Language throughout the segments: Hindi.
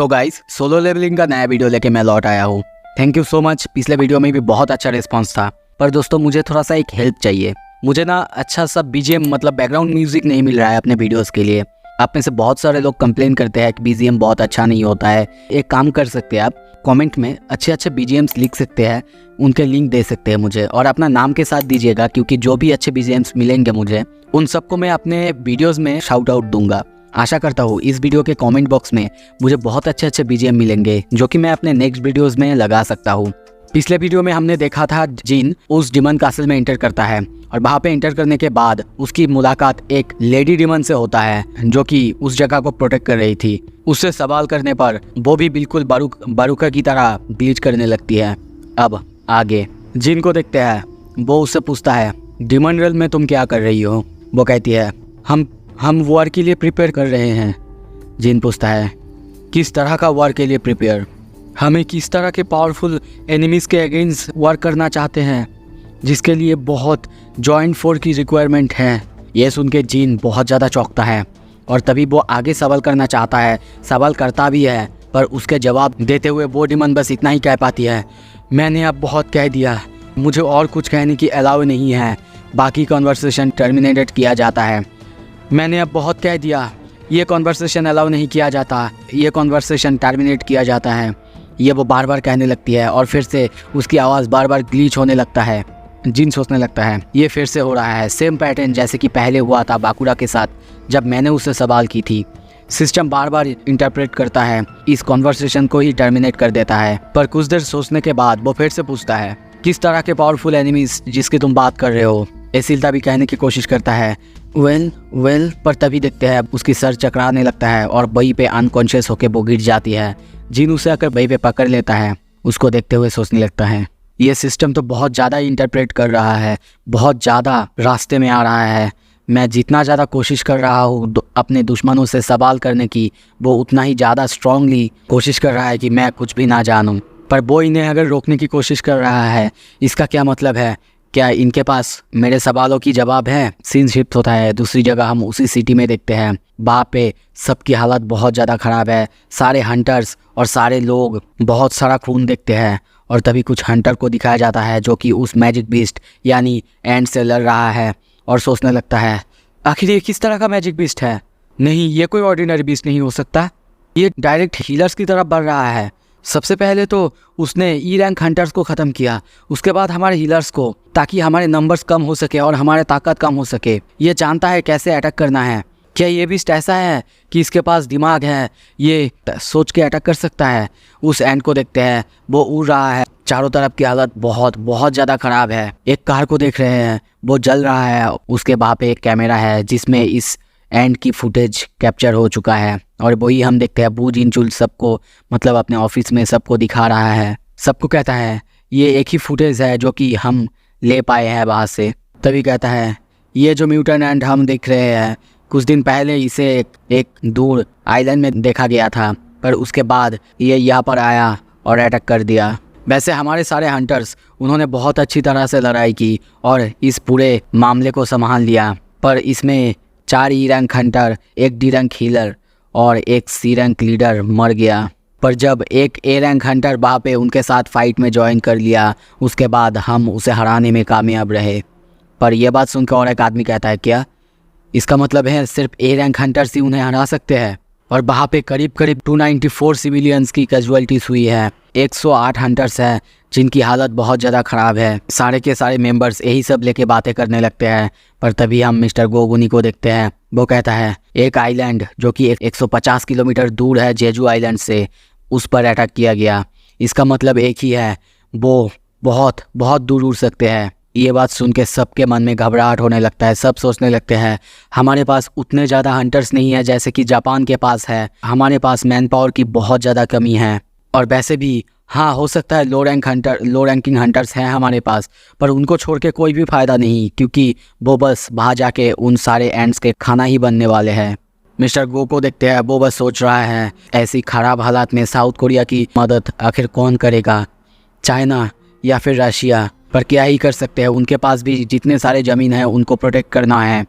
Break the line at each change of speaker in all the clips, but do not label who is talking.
सो गाइस, सोलो लेवलिंग का नया वीडियो लेके मैं लौट आया हूँ। Thank you so much. पिछले वीडियो में भी बहुत अच्छा रिस्पांस था, पर दोस्तों मुझे थोड़ा सा एक हेल्प चाहिए। मुझे ना अच्छा सा बीजीएम मतलब बैकग्राउंड म्यूजिक नहीं मिल रहा है अपने वीडियोस के लिए। आप में से बहुत सारे लोग कंप्लेन करते हैं कि बीजीएम बहुत अच्छा नहीं होता है। एक काम कर सकते हैं, आप कमेंट में अच्छे अच्छे बीजीएम्स लिख सकते हैं, उनके लिंक दे सकते हैं मुझे, और अपना नाम के साथ दीजिएगा, क्योंकि जो भी अच्छे बीजीएम्स मिलेंगे मुझे उन सबको मैं अपने वीडियोज़ में शाउट आउट दूंगा। आशा करता हूँ इस वीडियो के कमेंट बॉक्स में मुझे बहुत अच्छे अच्छे बीजीएम मिलेंगे जो कि मैं अपने नेक्स्ट वीडियोस में लगा सकता हूँ। पिछले वीडियो में हमने देखा था जिन उस डिमन कासल में एंटर करता है और वहाँ पे एंटर करने के बाद उसकी मुलाकात एक लेडी डिमन से होता है जो कि उस जगह को प्रोटेक्ट कर रही थी। उससे सवाल करने पर वो भी बिल्कुल बारूका की तरह ब्लीच करने लगती है। अब आगे जिन को देखते हैं, वो उससे पूछता है डिमन रेल में तुम क्या कर रही हो। वो कहती है हम वॉर के लिए प्रिपेयर कर रहे हैं। जिन पूछता है किस तरह का वॉर के लिए प्रिपेयर, हमें किस तरह के पावरफुल एनिमीज़ के अगेंस्ट वॉर करना चाहते हैं जिसके लिए बहुत जॉइंट फोर्स की रिक्वायरमेंट है। ये सुन के जिन बहुत ज़्यादा चौंकता है और तभी वो आगे सवाल करना चाहता है, सवाल करता भी है, पर उसके जवाब देते हुए वो डिमन बस इतना ही कह पाती है, मैंने अब बहुत कह दिया, मुझे और कुछ कहने की अलाउ नहीं है। बाकी कॉन्वर्सेशन टर्मिनेटेड किया जाता है। मैंने अब बहुत कह दिया, ये कॉन्वर्सेशन अलाउ नहीं किया जाता, ये कॉन्वर्सेशन टर्मिनेट किया जाता है। ये वो बार बार कहने लगती है और फिर से उसकी आवाज़ बार बार ग्लीच होने लगता है। जिन सोचने लगता है ये फिर से हो रहा है, सेम पैटर्न जैसे कि पहले हुआ था बाकुरा के साथ जब मैंने उससे सवाल की थी। सिस्टम बार बार इंटरप्रेट करता है, इस कॉन्वर्सेशन को ही टर्मिनेट कर देता है। पर कुछ देर सोचने के बाद वो फिर से पूछता है किस तरह के पावरफुल एनिमीज जिसकी तुम बात कर रहे हो। एसिल्ता भी कहने की कोशिश करता है वेल, पर तभी देखते हैं उसकी सर चकराने लगता है और वहीं पे अनकॉन्शियस होकर वो गिर जाती है। जिन उसे आकर वहीं पे पकड़ लेता है। उसको देखते हुए सोचने लगता है ये सिस्टम तो बहुत ज़्यादा इंटरप्रेट कर रहा है, बहुत ज़्यादा रास्ते में आ रहा है। मैं जितना ज़्यादा कोशिश कर रहा हूँ अपने दुश्मनों से सवाल करने की, वो उतना ही ज़्यादा स्ट्रांगली कोशिश कर रहा है कि मैं कुछ भी ना जानूँ। पर वो इन्हें अगर रोकने की कोशिश कर रहा है, इसका क्या मतलब है? क्या इनके पास मेरे सवालों की जवाब है? सीन शिफ्ट होता है दूसरी जगह, हम उसी सिटी में देखते हैं। वहाँ पे सबकी हालत बहुत ज़्यादा ख़राब है। सारे हंटर्स और सारे लोग बहुत सारा खून देखते हैं और तभी कुछ हंटर को दिखाया जाता है जो कि उस मैजिक बीस्ट यानी एंड से लड़ रहा है और सोचने लगता है आखिर ये किस तरह का मैजिक बीस्ट है? नहीं, ये कोई ऑर्डिनरी बीस्ट नहीं हो सकता, ये डायरेक्ट हीलर्स की तरफ बढ़ रहा है। सबसे पहले तो उसने ई रैंक हंटर्स को ख़त्म किया, उसके बाद हमारे हीलर्स को, ताकि हमारे नंबर्स कम हो सके और हमारे ताकत कम हो सके। ये जानता है कैसे अटैक करना है। क्या ये बीस्ट ऐसा है कि इसके पास दिमाग है, ये सोच के अटैक कर सकता है? उस एंड को देखते हैं, वो उड़ रहा है, चारों तरफ की हालत बहुत बहुत ज़्यादा ख़राब है। एक कार को देख रहे हैं, वो जल रहा है, उसके वहाँ पे एक कैमरा है जिसमें इस एंड की फुटेज कैप्चर हो चुका है और वही हम देखते हैं बू जिनचुल सबको मतलब अपने ऑफिस में सबको दिखा रहा है। सबको कहता है ये एक ही फुटेज है जो कि हम ले पाए हैं वहाँ से। तभी कहता है ये जो म्यूटेंट एंड हम देख रहे हैं, कुछ दिन पहले इसे एक दूर आइलैंड में देखा गया था, पर उसके बाद ये यहाँ पर आया और अटैक कर दिया। वैसे हमारे सारे हंटर्स उन्होंने बहुत अच्छी तरह से लड़ाई की और इस पूरे मामले को संभाल लिया, पर इसमें 4 ई रैंक हंटर, एक डी रैंक हीलर और एक सी रैंक लीडर मर गया। पर जब एक ए रैंक हंटर वहाँ पे उनके साथ फाइट में ज्वाइन कर लिया, उसके बाद हम उसे हराने में कामयाब रहे। पर यह बात सुनकर और एक आदमी कहता है क्या इसका मतलब है सिर्फ ए रैंक हंटर्स ही उन्हें हरा सकते हैं? और वहाँ पे करीब 294 सिविलियंस की कैजुअलिटीज़ हुई है। 108 हंटर्स हैं जिनकी हालत बहुत ज़्यादा ख़राब है। सारे के सारे मेंबर्स यही सब लेके बातें करने लगते हैं। पर तभी हम मिस्टर गोगुनी को देखते हैं। वो कहता है एक आइलैंड जो कि 150 किलोमीटर दूर है जेजू आइलैंड से, उस पर अटैक किया गया। इसका मतलब एक ही है, वो बहुत बहुत दूर उड़ सकते हैं। ये बात सुन के सबके मन में घबराहट होने लगता है। सब सोचने लगते हैं हमारे पास उतने ज़्यादा हंटर्स नहीं है जैसे कि जापान के पास है, हमारे पास मैन पावर की बहुत ज़्यादा कमी है। और वैसे भी हाँ, हो सकता है लो रैंकिंग हंटर्स हैं हमारे पास, पर उनको छोड़ के कोई भी फ़ायदा नहीं, क्योंकि वो बस वहाँ जाके उन सारे एंड्स के खाना ही बनने वाले हैं। मिस्टर गो को देखते हैं, वो बस सोच रहा है ऐसी ख़राब हालात में साउथ कोरिया की मदद आखिर कौन करेगा, चाइना या फिर रशिया? पर क्या ही कर सकते हैं, उनके पास भी जितने सारे ज़मीन है उनको प्रोटेक्ट करना है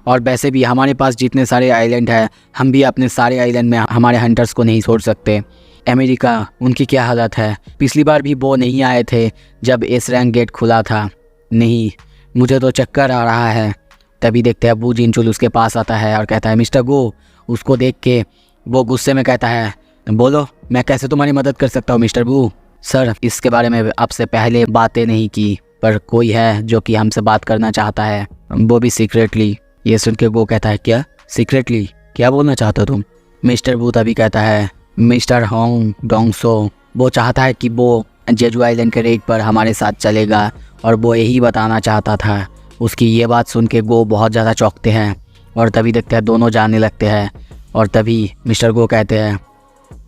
और वैसे भी हमारे पास जितने सारे आइलैंड हैं, हम भी अपने सारे आइलैंड में हमारे हंटर्स को नहीं छोड़ सकते। अमेरिका, उनकी क्या हालत है? पिछली बार भी वो नहीं आए थे जब एस रैंक गेट खुला था। नहीं, मुझे तो चक्कर आ रहा है। तभी देखते हैं बू जिनचुल उसके पास आता है और कहता है मिस्टर गो। उसको देख के वो गुस्से में कहता है बोलो, मैं कैसे तुम्हारी मदद कर सकता हूँ मिस्टर बू? सर, इसके बारे में आपसे पहले बातें नहीं की, पर कोई है जो कि हमसे बात करना चाहता है, वो भी सीक्रेटली। ये सुन के वो कहता है क्या सीक्रेटली? क्या बोलना चाहते हो तुम? मिस्टर बू तभी कहता है मिस्टर होंग डोंगसो, वो चाहता है कि वो जेजू आइलैंड के रेड पर हमारे साथ चलेगा और वो यही बताना चाहता था। उसकी ये बात सुन के वो बहुत ज़्यादा चौंकते हैं और तभी देखते हैं दोनों जानने लगते हैं। और तभी मिस्टर गो कहते हैं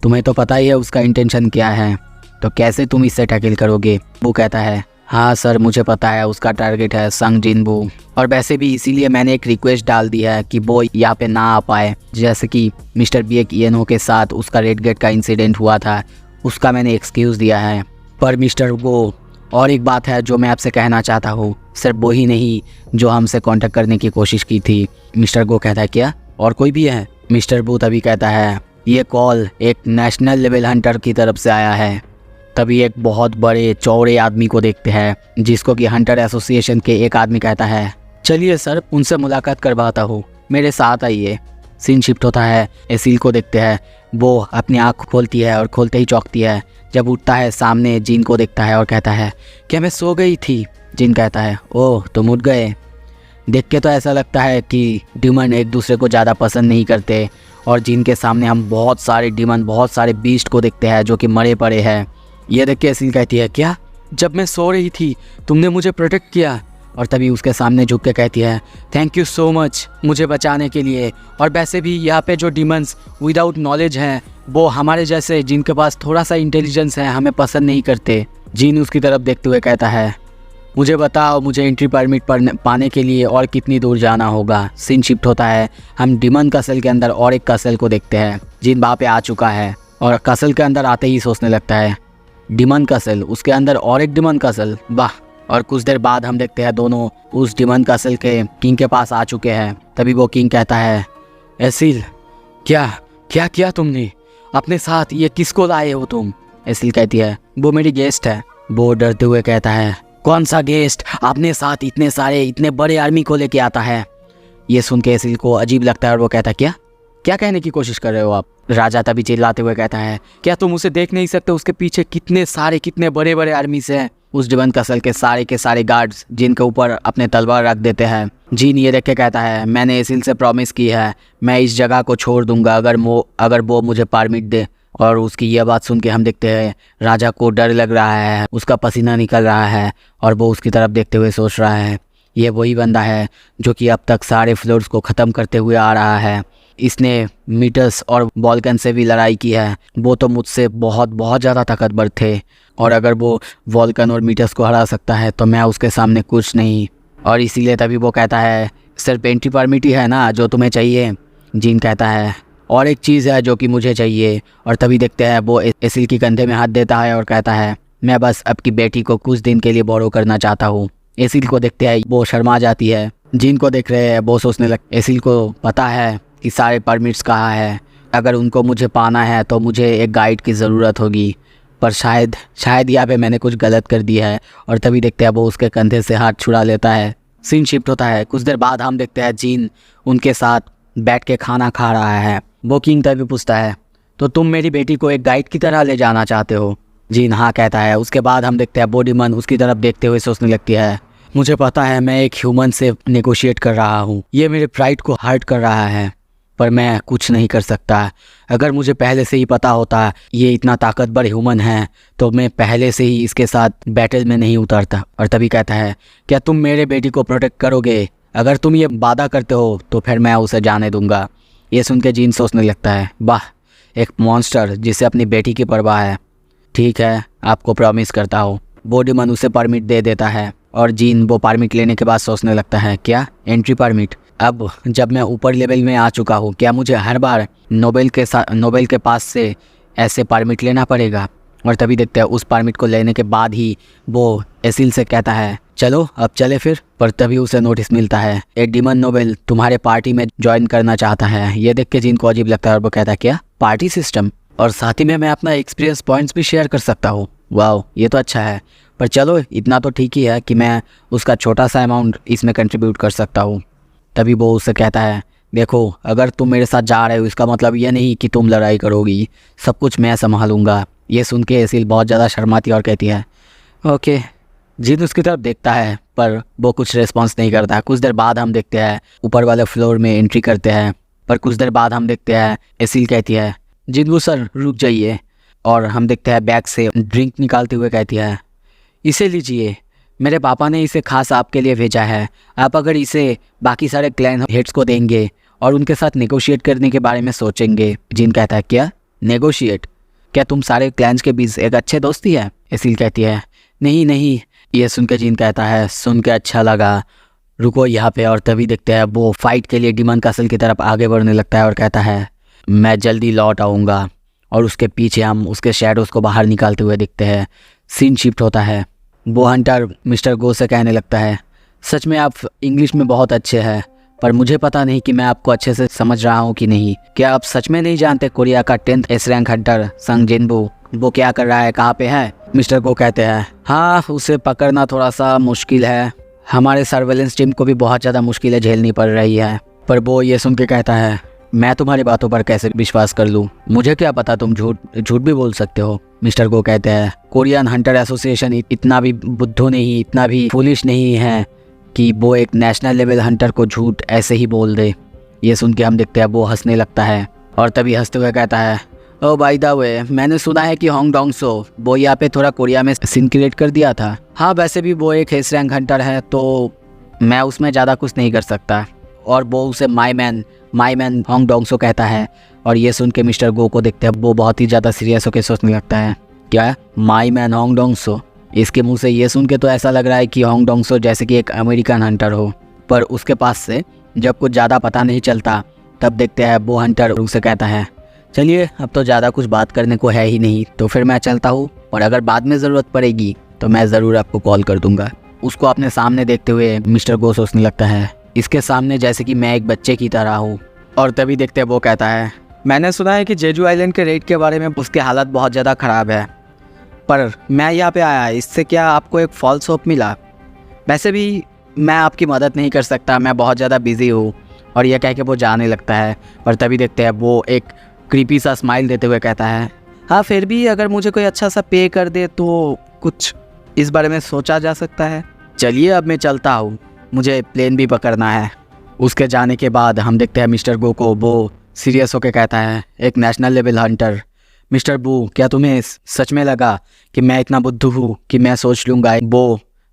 तुम्हें तो पता ही है उसका इंटेंशन क्या है, तो कैसे तुम इससे टैकल करोगे? वो कहता है हाँ सर, मुझे पता है उसका टारगेट है संग जिनबू, और वैसे भी इसीलिए मैंने एक रिक्वेस्ट डाल दी है कि वो यहाँ पे ना आ पाए। जैसे कि मिस्टर बीएक ईएनओ के साथ उसका रेड गेट का इंसिडेंट हुआ था, उसका मैंने एक्सक्यूज़ दिया है। पर मिस्टर गो, और एक बात है जो मैं आपसे कहना चाहता हूँ, सिर्फ वो ही नहीं जो हमसे कांटेक्ट करने की कोशिश की थी। मिस्टर गो कहता है क्या और कोई भी है? मिस्टर बू तभी कहता है ये कॉल एक नेशनल लेवल हंटर की तरफ से आया है। तभी एक बहुत बड़े चौड़े आदमी को देखते हैं जिसको कि हंटर एसोसिएशन के एक आदमी कहता है चलिए सर, उनसे मुलाकात करवाता हूँ, मेरे साथ आइए। सीन शिफ्ट होता है, एसिल को देखते हैं। वो अपनी आँख खोलती है और खोलते ही चौंकती है जब उठता है, सामने जिन को देखता है और कहता है क्या मैं सो गई थी? जिन कहता है ओह तुम उठ गए। देख के तो ऐसा लगता है कि डिमन एक दूसरे को ज़्यादा पसंद नहीं करते, और जिन के सामने हम बहुत सारे डिमन, बहुत सारे बीस्ट को देखते हैं जो कि मरे पड़े हैं। ये देख के एसिल कहती है क्या जब मैं सो रही थी तुमने मुझे प्रोटेक्ट किया? और तभी उसके सामने झुक के कहती है थैंक यू सो मच मुझे बचाने के लिए। और वैसे भी यहाँ पे जो डिमंस विदाउट नॉलेज हैं, वो हमारे जैसे जिनके पास थोड़ा सा इंटेलिजेंस है हमें पसंद नहीं करते। जिन उसकी तरफ देखते हुए कहता है मुझे बताओ, मुझे एंट्री परमिट पाने के लिए और कितनी दूर जाना होगा? सीन शिफ्ट होता है, हम डिमन कसल के अंदर और एक कसल को देखते हैं। जिन वहाँ पे आ चुका है और कसल के अंदर आते ही सोचने लगता है डिमन कसल, उसके अंदर और एक डिमन कसल, वाह। और कुछ देर बाद हम देखते हैं दोनों उस डिमन कसल के किंग के पास आ चुके हैं। तभी वो किंग कहता है एसिल, क्या क्या किया तुमने अपने साथ? ये किसको लाए हो तुम? एसिल कहती है वो मेरी गेस्ट है। वो डरते हुए कहता है कौन सा गेस्ट अपने साथ इतने सारे इतने बड़े आर्मी को लेके आता है? ये सुन के एसिल को अजीब लगता है और वो कहता है क्या क्या कहने की कोशिश कर रहे हो आप? राजा तभी चिल्लाते हुए कहता है क्या तुम उसे देख नहीं सकते? उसके पीछे कितने बड़े बड़े आर्मीज हैं। उस डिमन कसल के सारे गार्ड्स जिनके ऊपर अपने तलवार रख देते हैं। जीन ये देख के कहता है मैंने एसिल से प्रॉमिस की है मैं इस जगह को छोड़ दूंगा अगर वो मुझे परमिट दे। और उसकी यह बात सुन के हम देखते हैं राजा को डर लग रहा है, उसका पसीना निकल रहा है और वो उसकी तरफ देखते हुए सोच रहा है ये वही बंदा है जो कि अब तक सारे फ्लोर्स को ख़त्म करते हुए आ रहा है। इसने मीटर्स और वॉल्कन से भी लड़ाई की है। वो तो मुझसे बहुत बहुत ज़्यादा ताकतवर थे, और अगर वो वॉल्कन और मीटर्स को हरा सकता है तो मैं उसके सामने कुछ नहीं। और इसीलिए तभी वो कहता है सिर्फ एंट्री परमिट ही है ना जो तुम्हें चाहिए? जीन कहता है और एक चीज़ है जो कि मुझे चाहिए। और तभी देखते हैं वो एसिल की कंधे में हाथ देता है और कहता है मैं बस आपकी बेटी को कुछ दिन के लिए बोरो करना चाहता हूँ। एसिल को देखते हैं वो शर्मा जाती है। जिन को देख रहे हैं वो सोचने लग, एसिल को पता है कि सारे परमिट्स कहाँ है, अगर उनको मुझे पाना है तो मुझे एक गाइड की ज़रूरत होगी, पर शायद यहाँ पे मैंने कुछ गलत कर दिया है। और तभी देखते हैं वो उसके कंधे से हाथ छुड़ा लेता है। सीन शिफ्ट होता है, कुछ देर बाद हम देखते हैं जीन उनके साथ बैठ के खाना खा रहा है। वो किंग तभी पूछता है तो तुम मेरी बेटी को एक गाइड की तरह ले जाना चाहते हो? जीन हाँ कहता है। उसके बाद हम देखते हैं बॉडीमन उसकी तरफ देखते हुए सोचने लगती है मुझे पता है मैं एक ह्यूमन से नेगोशिएट कर रहा हूँ, ये मेरे प्राइड को हर्ट कर रहा है, पर मैं कुछ नहीं कर सकता। अगर मुझे पहले से ही पता होता ये इतना ताकतवर ह्यूमन है तो मैं पहले से ही इसके साथ बैटल में नहीं उतरता। और तभी कहता है क्या तुम मेरे बेटी को प्रोटेक्ट करोगे? अगर तुम ये वादा करते हो तो फिर मैं उसे जाने दूंगा। ये सुन के जीन सोचने लगता है वाह, एक मॉन्स्टर जिसे अपनी बेटी की परवाह है। ठीक है, आपको प्रॉमिस करता हूँ। बॉडीमन उसे परमिट दे देता है और जीन वो परमिट लेने के बाद सोचने लगता है क्या एंट्री परमिट? अब जब मैं ऊपर लेवल में आ चुका हूँ क्या मुझे हर बार नोबेल के पास से ऐसे परमिट लेना पड़ेगा? और तभी देखते हैं उस परमिट को लेने के बाद ही वो एसिल से कहता है चलो अब चले फिर। पर तभी उसे नोटिस मिलता है एक डीमन नोबल तुम्हारे पार्टी में ज्वाइन करना चाहता है। ये देख के जिन को अजीब लगता है और वो कहता है क्या पार्टी सिस्टम, और साथ ही में मैं अपना एक्सपीरियंस पॉइंट्स भी शेयर कर सकता हूँ। वाह ये तो अच्छा है, पर चलो इतना तो ठीक ही है कि मैं उसका छोटा सा अमाउंट इसमें कंट्रीब्यूट कर सकता हूँ। तभी वो उससे कहता है देखो अगर तुम मेरे साथ जा रहे हो इसका मतलब ये नहीं कि तुम लड़ाई करोगी, सब कुछ मैं संभालूंगा। ये सुन के एसिल बहुत ज़्यादा शर्माती और कहती है ओके। जिन उसकी तरफ देखता है पर वो कुछ रिस्पॉन्स नहीं करता। कुछ देर बाद हम देखते हैं ऊपर वाले फ्लोर में एंट्री करते हैं, पर कुछ देर बाद हम देखते हैं एसिल कहती है जिन्वू सर रुक जाइए, और हम देखते हैं बैग से ड्रिंक निकालते हुए कहती है इसे लीजिए, मेरे पापा ने इसे खास आपके लिए भेजा है। आप अगर इसे बाकी सारे क्लैन हेड्स को देंगे और उनके साथ नेगोशिएट करने के बारे में सोचेंगे। जिन कहता है क्या नेगोशिएट, क्या तुम सारे क्लैंस के बीच एक अच्छे दोस्ती है? एसिल कहती है नहीं नहीं। ये सुन के जिन कहता है सुन के अच्छा लगा, रुको यहाँ पे। और तभी देखते हैं वो फाइट के लिए डीमन कासल की तरफ आगे बढ़ने लगता है और कहता है मैं जल्दी लौट आऊँगा। और उसके पीछे हम उसके शैडोज़ को बाहर निकालते हुए दिखते हैं। सीन शिफ्ट होता है। वो हंटर मिस्टर गो से कहने लगता है सच में आप इंग्लिश में बहुत अच्छे हैं, पर मुझे पता नहीं कि मैं आपको अच्छे से समझ रहा हूँ कि नहीं। क्या आप सच में नहीं जानते कोरिया का 10th एस रैंक हंटर संग जिनबू वो क्या कर रहा है, कहाँ पे है? मिस्टर गो कहते हैं हाँ उसे पकड़ना थोड़ा सा मुश्किल है, हमारे सर्वेलेंस टीम को भी बहुत ज़्यादा मुश्किलें झेलनी पड़ रही है। पर वो ये सुन के कहता है मैं तुम्हारी बातों पर कैसे विश्वास कर लूँ, मुझे क्या पता तुम झूठ भी बोल सकते हो। मिस्टर गो कहते हैं कोरियन हंटर एसोसिएशन इतना भी बुद्धू नहीं, इतना भी फुलिश नहीं है कि वो एक नेशनल लेवल हंटर को झूठ ऐसे ही बोल दे। ये सुन के हम देखते हैं वो हंसने लगता है, और तभी हंसते हुए कहता है ओ बाय द वे मैंने सुना है कि होंग डोंग सो वो यहाँ पे थोड़ा कोरिया में सीन क्रिएट कर दिया था। हाँ वैसे भी वो एक एस रैंक हंटर है तो मैं उसमें ज़्यादा कुछ नहीं कर सकता। और वो उसे माई मैन होंग डोंग सो कहता है। और ये सुन के मिस्टर गो को देखते हैं वो बहुत ही ज़्यादा सीरियस होकर सोचने लगता है क्या माई मैन होंग डोंग सो। इसके मुंह से ये सुन के तो ऐसा लग रहा है कि होंग डोंग सो जैसे कि एक अमेरिकन हंटर हो, पर उसके पास से जब कुछ ज़्यादा पता नहीं चलता तब देखते हैं वो हंटर उसे कहता है चलिए अब तो ज़्यादा कुछ बात करने को है ही नहीं तो फिर मैं चलता हूँ, और अगर बाद में ज़रूरत पड़ेगी तो मैं ज़रूर आपको कॉल कर दूँगा। उसको अपने सामने देखते हुए मिस्टर गो सोचने लगता है इसके सामने जैसे कि मैं एक बच्चे की तरह हूँ। और तभी देखते हैं वो कहता है मैंने सुना है कि जेजू आइलैंड के रेट के बारे में उसके हालत बहुत ज़्यादा ख़राब है, पर मैं यहाँ पे आया इससे क्या आपको एक फॉल्स होप मिला? वैसे भी मैं आपकी मदद नहीं कर सकता, मैं बहुत ज़्यादा बिजी हूँ। और यह कह के वो जाने लगता है। और तभी देखते हैं वो एक क्रीपी सा स्माइल देते हुए कहता है हाँ फिर भी अगर मुझे कोई अच्छा सा पे कर दे तो कुछ इस बारे में सोचा जा सकता है। चलिए अब मैं चलता हूँ, मुझे प्लेन भी पकड़ना है। उसके जाने के बाद हम देखते हैं मिस्टर गो को वो सीरियस होकर कहता है एक नेशनल लेवल हंटर। मिस्टर बू क्या तुम्हें सच में लगा कि मैं इतना बुद्धू हूँ कि मैं सोच लूँगा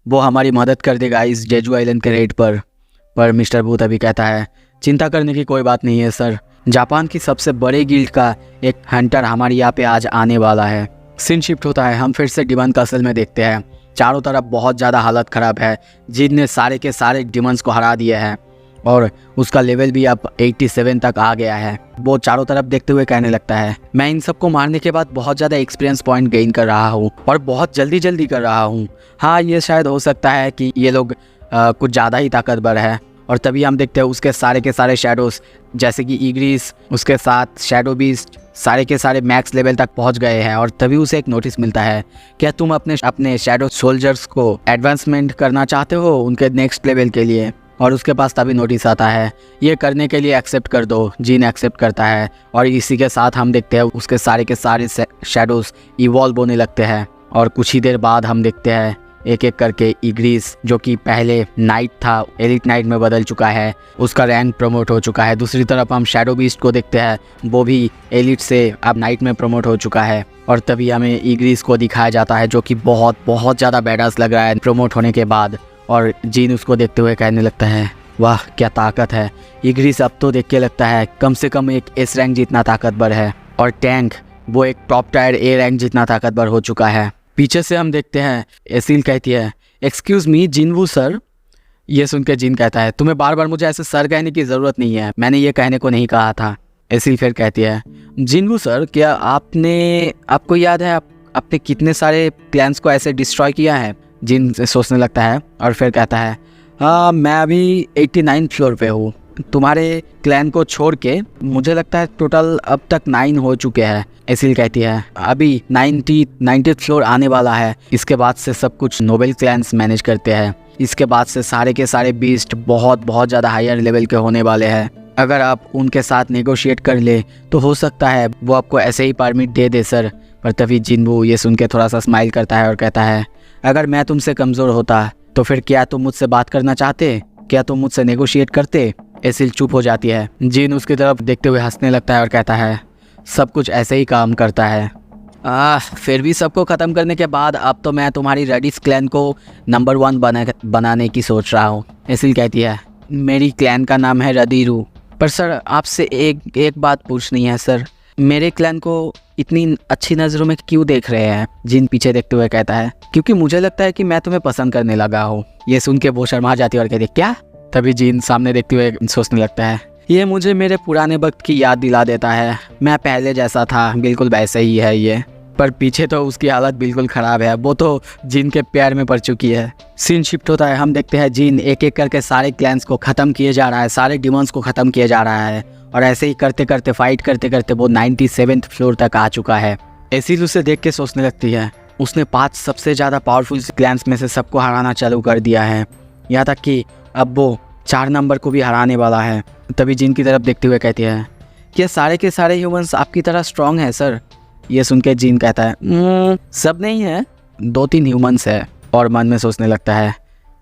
वो हमारी मदद कर देगा इस जेजू आइलैंड के रेट पर मिस्टर बू तभी कहता है चिंता करने की कोई बात नहीं है सर, जापान की सबसे बड़े गिल्ड का एक हंटर हमारे यहाँ पे आज आने वाला है। सीन शिफ्ट होता है। हम फिर से डीमन कासल में देखते हैं चारों तरफ बहुत ज़्यादा हालत ख़राब है। जिन ने सारे के सारे डीमंस को हरा दिए हैं और उसका लेवल भी अब 87 तक आ गया है। वो चारों तरफ देखते हुए कहने लगता है मैं इन सबको मारने के बाद बहुत ज़्यादा एक्सपीरियंस पॉइंट गेन कर रहा हूँ और बहुत जल्दी कर रहा हूँ। हाँ ये शायद हो सकता है कि ये लोग कुछ ज़्यादा ही ताकतवर है। और तभी हम देखते हैं उसके सारे के सारे शैडोज़ जैसे कि ईग्रिस उसके साथ शैडो बीस्ट सारे के सारे मैक्स लेवल तक पहुंच गए हैं। और तभी उसे एक नोटिस मिलता है क्या तुम अपने शैडो सोल्जर्स को एडवांसमेंट करना चाहते हो उनके नेक्स्ट लेवल के लिए? और उसके पास तभी नोटिस आता है ये करने के लिए एक्सेप्ट कर दो। जीन एक्सेप्ट करता है और इसी के साथ हम देखते हैं उसके सारे के सारे शैडोज़ इवॉल्व होने लगते हैं। और कुछ ही देर बाद हम देखते हैं एक एक करके ईग्रिस जो कि पहले नाइट था एलिट नाइट में बदल चुका है, उसका रैंक प्रमोट हो चुका है। दूसरी तरफ हम शैडो बीस्ट को देखते हैं वो भी एलिट से अब नाइट में प्रमोट हो चुका है। और तभी हमें ईग्रिस को दिखाया जाता है जो कि बहुत ज़्यादा बैडास लग रहा है प्रमोट होने के बाद। और जीन उसको देखते हुए कहने लगता है वाह क्या ताकत है। ईग्रिस अब तो देख के लगता है कम से कम एक एस रैंक जितना ताकतवर है और टैंक वो एक टॉप टायर ए रैंक जितना ताकतवर हो चुका है। पीछे से हम देखते हैं एसिल कहती है एक्सक्यूज़ मी जिनवू सर। ये सुन के जिन कहता है तुम्हें बार बार मुझे ऐसे सर कहने की ज़रूरत नहीं है, मैंने ये कहने को नहीं कहा था। एसिल फिर कहती है जिनवू सर क्या आपको याद है अपने कितने सारे क्लैंस को ऐसे डिस्ट्रॉय किया है। जिन सोचने लगता है और फिर कहता है हाँ मैं अभी 89 फ्लोर पे हूँ, तुम्हारे क्लैन को छोड़ के मुझे लगता है टोटल अब तक 9 हो चुके हैं। एसिल कहती है अभी 90 फ्लोर आने वाला है, इसके बाद से सब कुछ नोबल क्लैंस मैनेज करते हैं, इसके बाद से सारे के सारे बीस्ट बहुत ज़्यादा हायर लेवल के होने वाले हैं। अगर आप उनके साथ नेगोशिएट कर ले तो हो सकता है वो आपको ऐसे ही परमिट दे दे सर। पर तभी जिन्वू ये सुन के थोड़ा सा स्माइल करता है और कहता है अगर मैं तुमसे कमज़ोर होता तो फिर क्या तुम मुझसे बात करना चाहते, क्या तुम मुझसे नेगोशिएट करते। एसिल चुप हो जाती है। जिन उसकी तरफ देखते हुए हंसने लगता है और कहता है सब कुछ ऐसे ही काम करता है। फिर भी सबको ख़त्म करने के बाद अब तो मैं तुम्हारी रेडिस क्लैन को नंबर 1 बनाने की सोच रहा हूँ। एसिल कहती है मेरी क्लैन का नाम है रदीरू, पर सर आपसे एक बात पूछनी है सर, मेरे क्लैन को इतनी अच्छी नज़रों में क्यों देख रहे हैं। जिन पीछे देखते हुए कहता है क्योंकि मुझे लगता है कि मैं तुम्हें पसंद करने लगा हूँ। ये सुन के वो शर्मा जाती है और कहती है क्या। तभी जीन सामने देखते हुए सोचने लगता है ये मुझे मेरे पुराने वक्त की याद दिला देता है, मैं पहले जैसा था बिल्कुल वैसे ही है ये। पर पीछे तो उसकी हालत बिल्कुल ख़राब है, वो तो जिन के प्यार में पड़ चुकी है। सीन शिफ्ट होता है, हम देखते हैं जिन एक एक करके सारे क्लैंस को ख़त्म किए जा रहा है, सारे डिमॉन्स को ख़त्म किया जा रहा है और ऐसे ही करते करते फाइट करते करते वो 97th फ्लोर तक आ चुका है। एसिल उसे देख के सोचने लगती है उसने 5 सबसे ज़्यादा पावरफुल क्लैंस में से सबको हराना चालू कर दिया है, यहाँ तक कि अब वो 4 नंबर को भी हराने वाला है। तभी जिन की तरफ देखते हुए कहती है क्या सारे के सारे ह्यूमंस आपकी तरह स्ट्रांग है सर। ये सुन के जिन कहता है सब नहीं है, 2-3 ह्यूमंस है। और मन में सोचने लगता है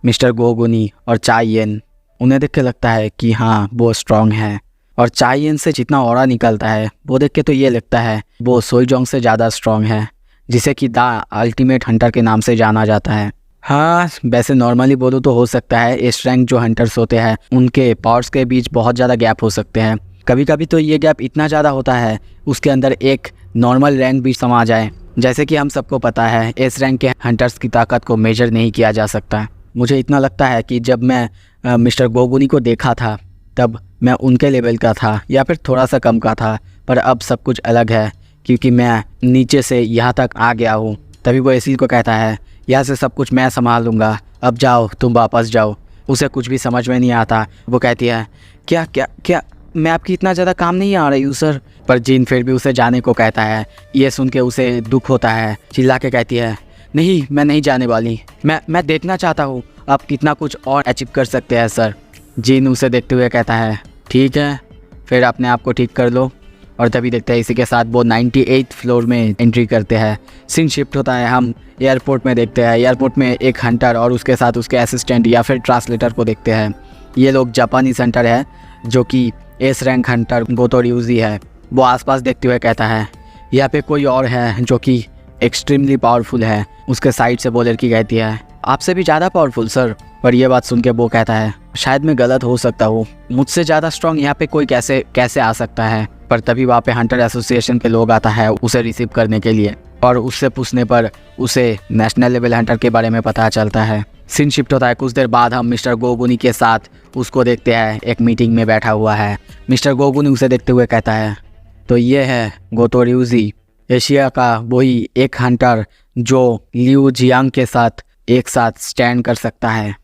मिस्टर गोगुनी और चाइयन, उन्हें देख के लगता है कि हाँ वो स्ट्रांग है। और चाइयन से जितना ऑरा निकलता है वो देख के तो ये लगता है वो सोईजोंग से ज़्यादा स्ट्रांग है, जिसे कि द अल्टीमेट हंटर के नाम से जाना जाता है। हाँ वैसे नॉर्मली बोलूँ तो हो सकता है एस रैंक जो हंटर्स होते हैं उनके पावर्स के बीच बहुत ज़्यादा गैप हो सकते हैं। कभी कभी तो ये गैप इतना ज़्यादा होता है उसके अंदर एक नॉर्मल रैंक भी समा जाए। जैसे कि हम सबको पता है एस रैंक के हंटर्स की ताकत को मेजर नहीं किया जा सकता। मुझे इतना लगता है कि जब मैं मिस्टर गोगुनी को देखा था तब मैं उनके लेवल का था या फिर थोड़ा सा कम का था, पर अब सब कुछ अलग है क्योंकि मैं नीचे से यहाँ तक आ गया हूँ। तभी वो एसिल को कहता है यहाँ से सब कुछ मैं संभाल लूँगा, अब जाओ तुम वापस जाओ। उसे कुछ भी समझ में नहीं आता। वो कहती है क्या क्या क्या मैं आपकी इतना ज़्यादा काम नहीं आ रही हूँ सर। पर जिन फिर भी उसे जाने को कहता है। ये सुन के उसे दुख होता है, चिल्ला के कहती है नहीं मैं नहीं जाने वाली, मैं देखना चाहता हूँ आप कितना कुछ और अचीव कर सकते हैं सर। जिन उसे देखते हुए कहता है ठीक है फिर अपने आप को ठीक कर लो। और तभी देखते हैं इसी के साथ वो 98th फ्लोर में एंट्री करते हैं। सीन शिफ्ट होता है, हम एयरपोर्ट में देखते हैं। एयरपोर्ट में एक हंटर और उसके साथ उसके असिस्टेंट या फिर ट्रांसलेटर को देखते हैं। ये लोग जापानीज हंटर है जो कि एस रैंक हंटर गोतो र्यूजी है। वो आसपास देखते हुए कहता है यहाँ पे कोई और है जो कि एक्सट्रीमली पावरफुल है। उसके साइड से वो लड़की कहती है आपसे भी ज़्यादा पावरफुल सर। पर यह बात सुन के वो कहता है शायद मैं गलत हो सकता हूँ, मुझसे ज़्यादा स्ट्रॉन्ग यहाँ पे कोई कैसे आ सकता है। पर तभी वहाँ पे हंटर एसोसिएशन के लोग आता है उसे रिसीव करने के लिए और उससे पूछने पर उसे नेशनल लेवल हंटर के बारे में पता चलता है। सीन शिफ्ट होता है, कुछ देर बाद हम मिस्टर गोगुनी के साथ उसको देखते हैं एक मीटिंग में बैठा हुआ है। मिस्टर गोगुनी उसे देखते हुए कहता है तो ये है गोतो र्यूजी, एशिया का वही एक हंटर जो लियू जियांग के साथ एक साथ स्टैंड कर सकता है।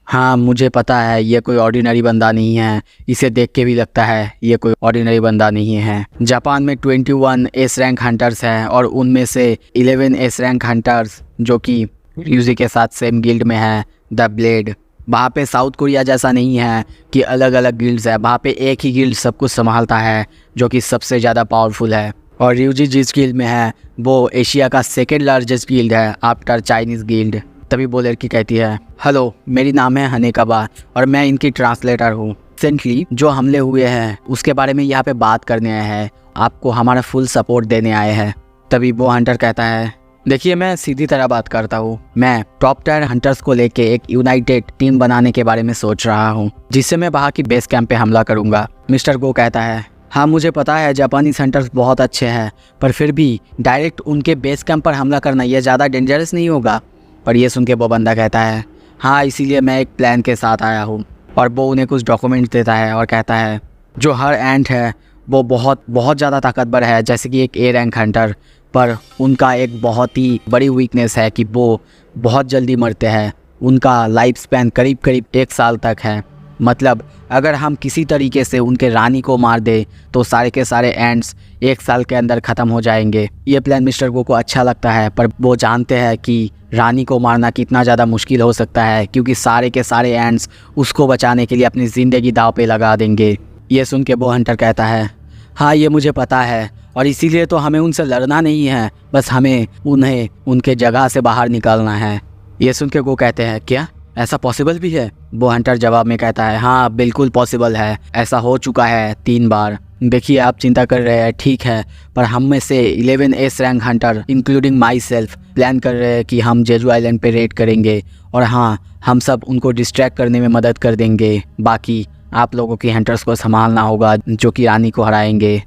हाँ मुझे पता है ये कोई ऑर्डिनरी बंदा नहीं है, इसे देख के भी लगता है ये कोई ऑर्डिनरी बंदा नहीं है। जापान में 21 एस रैंक हंटर्स हैं और उनमें से 11 एस रैंक हंटर्स जो कि र्यूजी के साथ सेम गिल्ड में है, द ब्लेड। वहाँ पे साउथ कोरिया जैसा नहीं है कि अलग अलग गिल्ड्स है, वहाँ पे एक ही गिल्ड सब कुछ संभालता है जो कि सबसे ज़्यादा पावरफुल है। और र्यूजी जिस गिल्ड में है वो एशिया का सेकेंड लार्जेस्ट गिल्ड है आफ्टर चाइनीज़ गिल्ड। तभी वो लड़की कहती है हेलो मेरी नाम है हनेकाबा और मैं इनकी ट्रांसलेटर हूँ। रिसेंटली जो हमले हुए हैं उसके बारे में यहाँ पे बात करने आए हैं, आपको हमारा फुल सपोर्ट देने आए हैं। तभी वो हंटर कहता है देखिए मैं सीधी तरह बात करता हूँ, मैं टॉप टायर हंटर्स को लेके एक यूनाइटेड टीम बनाने के बारे में सोच रहा हूँ जिससे मैं वहाँ की बेस कैंप पे हमला करूँगा। मिस्टर गो कहता है हाँ मुझे पता है जापानीज हंटर्स बहुत अच्छे हैं, पर फिर भी डायरेक्ट उनके बेस कैंप पर हमला करना ये ज़्यादा डेंजरस नहीं होगा। पर ये सुन के वो बंदा कहता है हाँ इसीलिए मैं एक प्लान के साथ आया हूँ। और वो उन्हें कुछ डॉक्यूमेंट देता है और कहता है जो हर एंट है वो बहुत ज़्यादा ताकतवर है, जैसे कि एक ए रैंक हंटर पर उनका एक बहुत ही बड़ी वीकनेस है कि वो बहुत जल्दी मरते हैं। उनका लाइफ स्पैन करीब करीब 1 साल तक है। मतलब अगर हम किसी तरीके से उनके रानी को मार दे तो सारे के सारे एंड्स 1 साल के अंदर ख़त्म हो जाएंगे। ये प्लान मिस्टर गो को अच्छा लगता है, पर वो जानते हैं कि रानी को मारना कितना ज़्यादा मुश्किल हो सकता है, क्योंकि सारे के सारे एंड्स उसको बचाने के लिए अपनी ज़िंदगी दाव पे लगा देंगे। ये सुन के वो हंटर कहता है, हाँ ये मुझे पता है, और इसीलिए तो हमें उनसे लड़ना नहीं है, बस हमें उन्हें उनके जगह से बाहर निकालना है। ये सुन के गो कहते हैं, क्या ऐसा पॉसिबल भी है? वो हंटर जवाब में कहता है, हाँ बिल्कुल पॉसिबल है, ऐसा हो चुका है 3 बार। देखिए आप चिंता कर रहे हैं, ठीक है, पर हम में से 11 S rank Hunter including my self plan कर रहे हैं कि हम जेजू आइलैंड पे रेड करेंगे, और हाँ हम सब उनको डिस्ट्रैक्ट करने में मदद कर देंगे। बाकी आप लोगों की हंटर्स को संभालना होगा जो कि रानी को हराएंगे।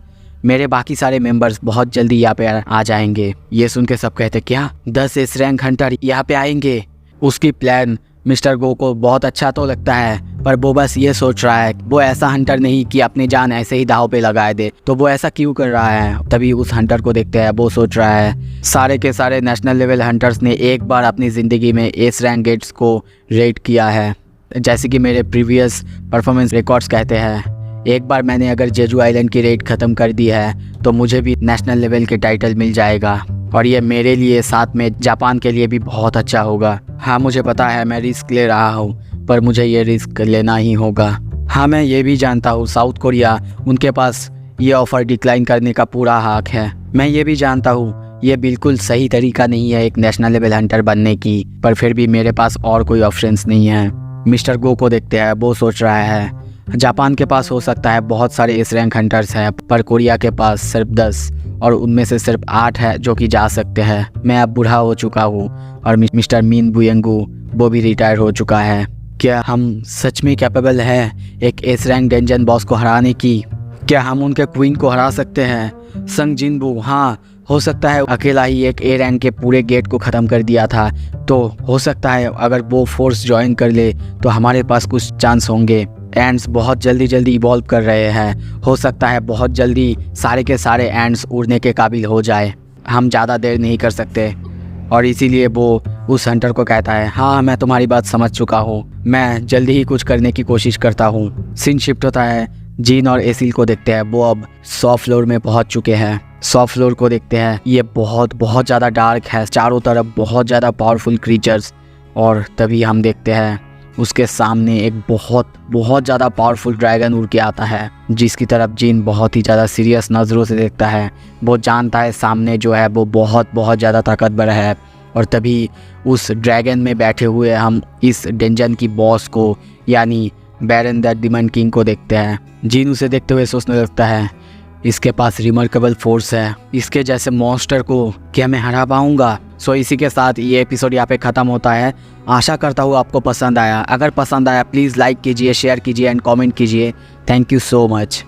मेरे बाकी सारे मेंबर्स बहुत जल्दी यहाँ पे आ जाएंगे। ये सुन के सब कहते, क्या 10 एस रैंक हंटर यहाँ पे आएंगे? उसकी प्लान मिस्टर गो को बहुत अच्छा तो लगता है, पर वो बस ये सोच रहा है, वो ऐसा हंटर नहीं कि अपनी जान ऐसे ही दाव पे लगाए दे, तो वो ऐसा क्यों कर रहा है? तभी उस हंटर को देखते हैं, वो सोच रहा है सारे के सारे नेशनल लेवल हंटर्स ने एक बार अपनी ज़िंदगी में एस रैंक गेट्स को रेड किया है। जैसे कि मेरे प्रीवियस परफॉर्मेंस रिकॉर्ड्स कहते हैं, एक बार मैंने अगर जेजू आइलैंड की रेड ख़त्म कर दी है तो मुझे भी नेशनल लेवल के टाइटल मिल जाएगा, और ये मेरे लिए साथ में जापान के लिए भी बहुत अच्छा होगा। हाँ मुझे पता है मैं रिस्क ले रहा हूँ, पर मुझे ये रिस्क लेना ही होगा। हाँ मैं ये भी जानता हूँ साउथ कोरिया, उनके पास ये ऑफ़र डिक्लाइन करने का पूरा हक है। मैं ये भी जानता हूँ ये बिल्कुल सही तरीका नहीं है एक नेशनल लेवल हंटर बनने की, पर फिर भी मेरे पास और कोई ऑप्शंस नहीं है। मिस्टर गो को देखते हैं, वो सोच रहा है जापान के पास हो सकता है बहुत सारे एस रैंक हंटर्स हैं, पर कोरिया के पास सिर्फ 10, और उनमें से सिर्फ 8 है जो कि जा सकते हैं। मैं अब बूढ़ा हो चुका हूँ, और मिस्टर मीन बुयंगू वो भी रिटायर हो चुका है। क्या हम सच में कैपेबल हैं एक एस रैंक डंजन बॉस को हराने की? क्या हम उनके क्वीन को हरा सकते हैं? संग जिनबू, हाँ हो सकता है अकेला ही एक ए रैंक के पूरे गेट को ख़त्म कर दिया था, तो हो सकता है अगर वो फोर्स ज्वाइन कर ले तो हमारे पास कुछ चांस होंगे। एंड्स बहुत जल्दी इवॉल्व कर रहे हैं, हो सकता है बहुत जल्दी सारे के सारे एंड्स उड़ने के काबिल हो जाए। हम ज़्यादा देर नहीं कर सकते, और इसीलिए वो उस हंटर को कहता है, हाँ मैं तुम्हारी बात समझ चुका हूँ, मैं जल्दी ही कुछ करने की कोशिश करता हूँ। सीन शिफ्ट होता है, जीन और एसिल को देखते हैं, वो अब 100 फ्लोर में पहुँच चुके हैं। 100 फ्लोर को देखते हैं, ये बहुत ज़्यादा डार्क है, चारों तरफ बहुत ज़्यादा पावरफुल क्रीचर्स, और तभी हम देखते हैं उसके सामने एक बहुत ज़्यादा पावरफुल ड्रैगन उड़ के आता है, जिसकी तरफ जीन बहुत ही ज़्यादा सीरियस नज़रों से देखता है। वो जानता है सामने जो है वो बहुत ज़्यादा ताकतवर है, और तभी उस ड्रैगन में बैठे हुए हम इस डंजन की बॉस को यानी बैरन द डिमन किंग को देखते हैं। जीन उसे देखते हुए सोचने लगता है, इसके पास रिमार्केबल फोर्स है, इसके जैसे मॉन्स्टर को क्या मैं हरा पाऊंगा? सो इसी के साथ ये एपिसोड यहाँ पे ख़त्म होता है। आशा करता हूँ आपको पसंद आया। अगर पसंद आया प्लीज़ लाइक कीजिए, शेयर कीजिए एंड कमेंट कीजिए। Thank you so much.